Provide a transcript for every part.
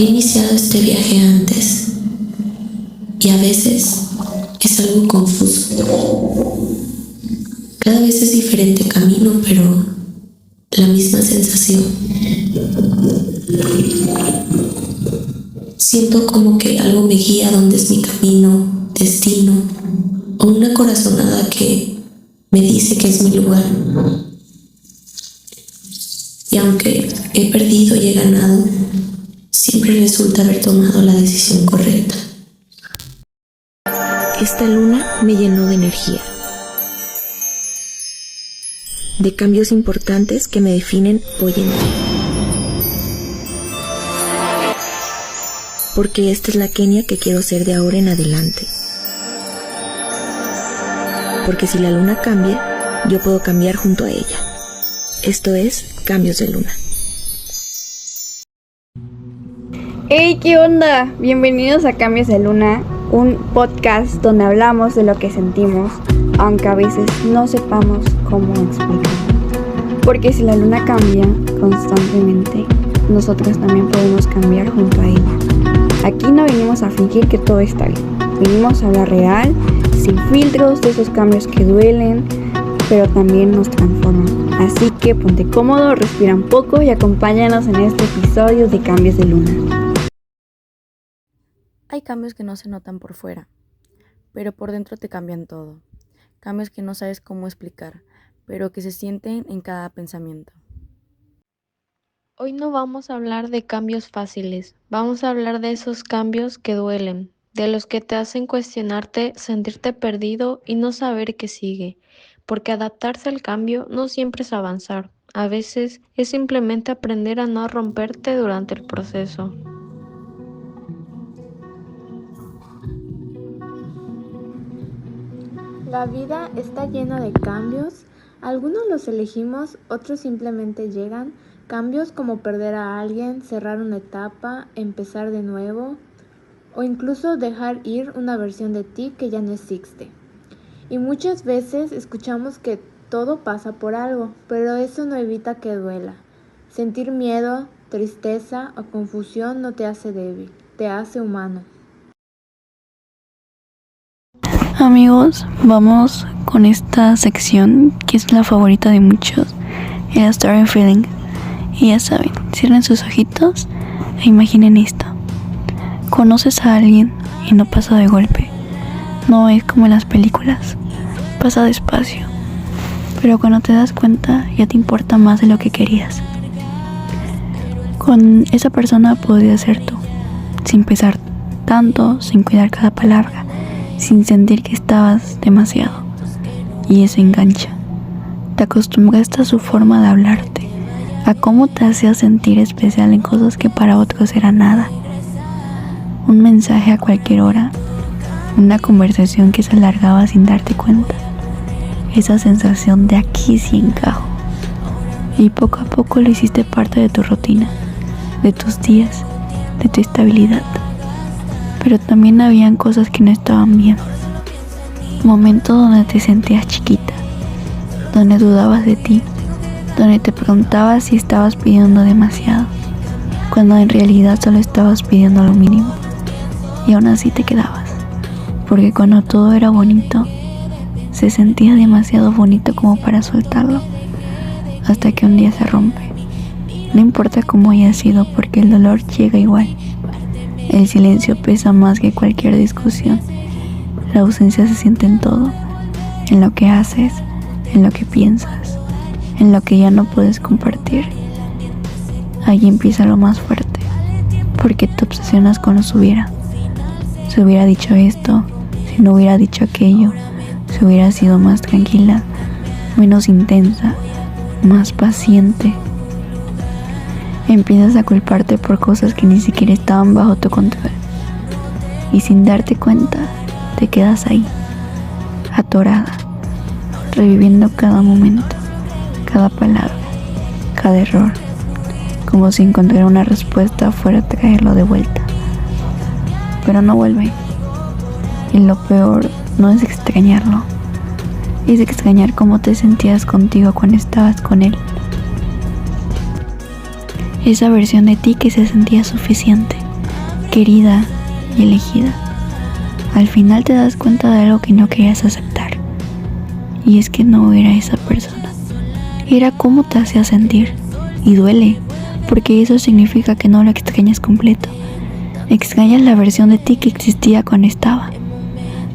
He iniciado este viaje antes y a veces es algo confuso. Cada vez es diferente camino, pero la misma sensación. Siento como que algo me guía donde es mi camino, destino, o una corazonada que me dice que es mi lugar. Y aunque he perdido y he ganado, siempre resulta haber tomado la decisión correcta. Esta luna me llenó de energía, de cambios importantes que me definen hoy en día. Porque esta es la Kenia que quiero ser de ahora en adelante. Porque si la luna cambia, yo puedo cambiar junto a ella. Esto es Cambios de Luna. ¡Hey! ¿Qué onda? Bienvenidos a Cambios de Luna, un podcast donde hablamos de lo que sentimos, aunque a veces no sepamos cómo explicarlo. Porque si la luna cambia constantemente, nosotros también podemos cambiar junto a ella. Aquí no venimos a fingir que todo está bien. Venimos a hablar real, sin filtros, de esos cambios que duelen, pero también nos transforman. Así que ponte cómodo, respira un poco y acompáñanos en este episodio de Cambios de Luna. Hay cambios que no se notan por fuera, pero por dentro te cambian todo. Cambios que no sabes cómo explicar, pero que se sienten en cada pensamiento. Hoy no vamos a hablar de cambios fáciles, vamos a hablar de esos cambios que duelen, de los que te hacen cuestionarte, sentirte perdido y no saber qué sigue, porque adaptarse al cambio no siempre es avanzar, a veces es simplemente aprender a no romperte durante el proceso. La vida está llena de cambios, algunos los elegimos, otros simplemente llegan, cambios como perder a alguien, cerrar una etapa, empezar de nuevo o incluso dejar ir una versión de ti que ya no existe. Y muchas veces escuchamos que todo pasa por algo, pero eso no evita que duela. Sentir miedo, tristeza o confusión no te hace débil, te hace humano. Amigos, vamos con esta sección que es la favorita de muchos, el Story Feeling. Y ya saben, cierren sus ojitos e imaginen esto. Conoces a alguien y no pasa de golpe. No es como en las películas, pasa despacio. Pero cuando te das cuenta ya te importa más de lo que querías. Con esa persona podrías ser tú, sin pesar tanto, sin cuidar cada palabra, sin sentir que estabas demasiado. Y eso engancha. Te acostumbraste a su forma de hablarte, a cómo te hacía sentir especial en cosas que para otros era nada. Un mensaje a cualquier hora, una conversación que se alargaba sin darte cuenta. Esa sensación de aquí sí encajo. Y poco a poco lo hiciste parte de tu rutina, de tus días, de tu estabilidad. Pero también habían cosas que no estaban bien. Momentos donde te sentías chiquita, donde dudabas de ti, donde te preguntabas si estabas pidiendo demasiado, cuando en realidad solo estabas pidiendo lo mínimo. Y aún así te quedabas, porque cuando todo era bonito, se sentía demasiado bonito como para soltarlo, hasta que un día se rompe. No importa cómo haya sido, porque el dolor llega igual. El silencio pesa más que cualquier discusión. La ausencia se siente en todo, en lo que haces, en lo que piensas, en lo que ya no puedes compartir. Ahí empieza lo más fuerte, porque te obsesionas con los hubiera. Si hubiera dicho esto, si no hubiera dicho aquello, si hubiera sido más tranquila, menos intensa, más paciente. Empiezas a culparte por cosas que ni siquiera estaban bajo tu control. Y sin darte cuenta, te quedas ahí, atorada, reviviendo cada momento, cada palabra, cada error, como si encontrar una respuesta fuera a traerlo de vuelta. Pero no vuelve. Y lo peor no es extrañarlo, es extrañar cómo te sentías contigo cuando estabas con él. Esa versión de ti que se sentía suficiente, querida y elegida. Al final te das cuenta de algo que no querías aceptar. Y es que no era esa persona. Era cómo te hacía sentir. Y duele, porque eso significa que no lo extrañas completo. Extrañas la versión de ti que existía cuando estaba.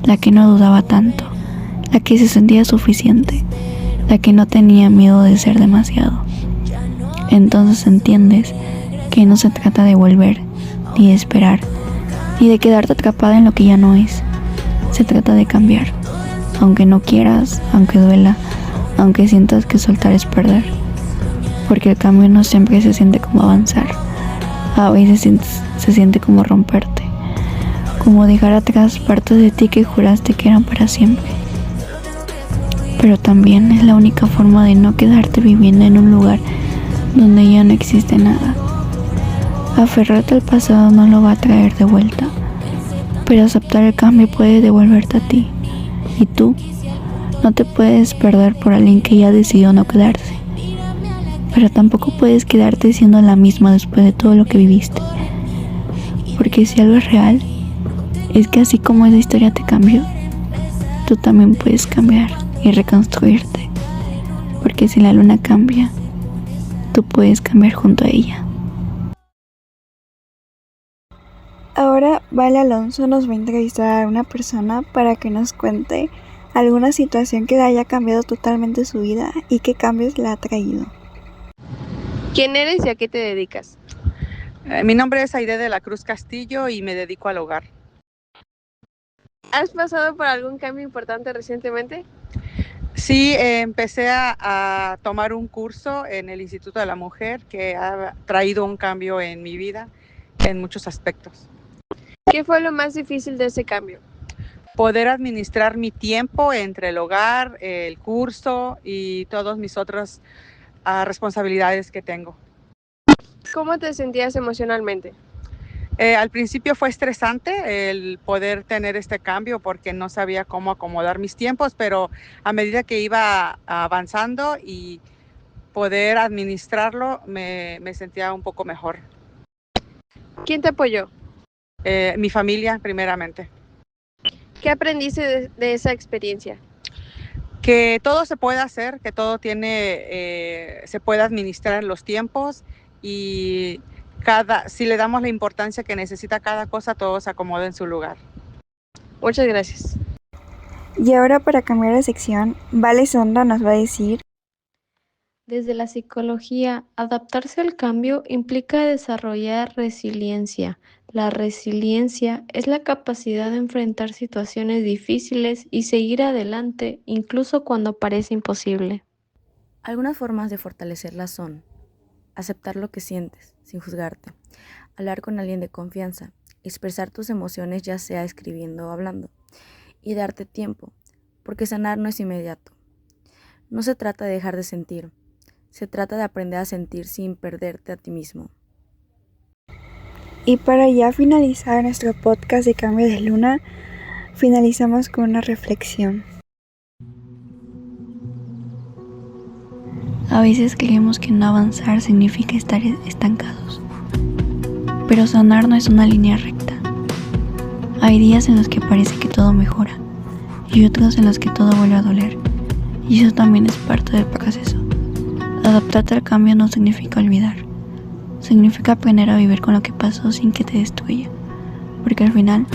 La que no dudaba tanto. La que se sentía suficiente. La que no tenía miedo de ser demasiado. Entonces entiendes que no se trata de volver, ni de esperar, ni de quedarte atrapada en lo que ya no es. Se trata de cambiar, aunque no quieras, aunque duela, aunque sientas que soltar es perder. Porque el cambio no siempre se siente como avanzar. A veces se siente como romperte, como dejar atrás partes de ti que juraste que eran para siempre. Pero también es la única forma de no quedarte viviendo en un lugar donde ya no existe nada. Aferrarte al pasado no lo va a traer de vuelta, pero aceptar el cambio puede devolverte a ti. Y tú no te puedes perder por alguien que ya decidió no quedarse, pero tampoco puedes quedarte siendo la misma después de todo lo que viviste. Porque si algo es real, es que así como esa historia te cambió, tú también puedes cambiar y reconstruirte. Porque si la luna cambia, tú puedes cambiar junto a ella. Ahora Vale Alonso nos va a entrevistar a una persona para que nos cuente alguna situación que le haya cambiado totalmente su vida y qué cambios le ha traído. ¿Quién eres y a qué te dedicas? Mi nombre es Aide de la Cruz Castillo y me dedico al hogar. ¿Has pasado por algún cambio importante recientemente? Sí, empecé a tomar un curso en el Instituto de la Mujer que ha traído un cambio en mi vida en muchos aspectos. ¿Qué fue lo más difícil de ese cambio? Poder administrar mi tiempo entre el hogar, el curso y todas mis otras responsabilidades que tengo. ¿Cómo te sentías emocionalmente? Al principio fue estresante el poder tener este cambio porque no sabía cómo acomodar mis tiempos, pero a medida que iba avanzando y poder administrarlo, me sentía un poco mejor. ¿Quién te apoyó? Mi familia, primeramente. ¿Qué aprendiste de esa experiencia? Que todo se puede hacer, que todo se puede administrar en los tiempos y si le damos la importancia que necesita cada cosa, todo se acomoda en su lugar. Muchas gracias. Y ahora, para cambiar de sección, Vale Sonda nos va a decir: Desde la psicología, adaptarse al cambio implica desarrollar resiliencia. La resiliencia es la capacidad de enfrentar situaciones difíciles y seguir adelante, incluso cuando parece imposible. Algunas formas de fortalecerla son: aceptar lo que sientes, sin juzgarte, hablar con alguien de confianza, expresar tus emociones ya sea escribiendo o hablando, y darte tiempo, porque sanar no es inmediato. No se trata de dejar de sentir, se trata de aprender a sentir sin perderte a ti mismo. Y para ya finalizar nuestro podcast de Cambio de Luna, finalizamos con una reflexión. A veces creemos que no avanzar significa estar estancados, pero sanar no es una línea recta. Hay días en los que parece que todo mejora y otros en los que todo vuelve a doler, y eso también es parte del proceso. Adaptarte al cambio no significa olvidar, significa aprender a vivir con lo que pasó sin que te destruya, porque al final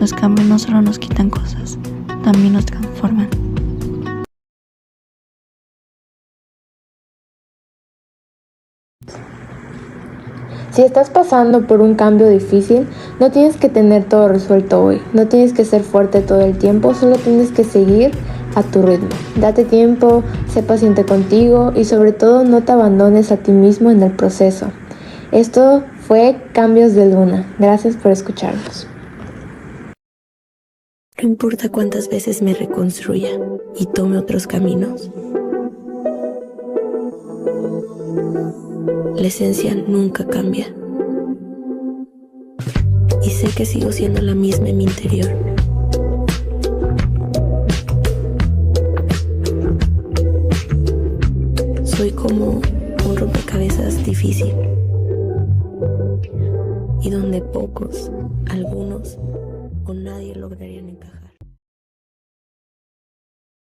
los cambios no solo nos quitan cosas, también nos transforman. Si estás pasando por un cambio difícil, no tienes que tener todo resuelto hoy, no tienes que ser fuerte todo el tiempo, solo tienes que seguir a tu ritmo. Date tiempo, sé paciente contigo y sobre todo no te abandones a ti mismo en el proceso. Esto fue Cambios de Luna. Gracias por escucharnos. No importa cuántas veces me reconstruya y tome otros caminos, la esencia nunca cambia. Y sé que sigo siendo la misma en mi interior. Soy como un rompecabezas difícil y donde pocos, algunos o nadie lograrían encajar.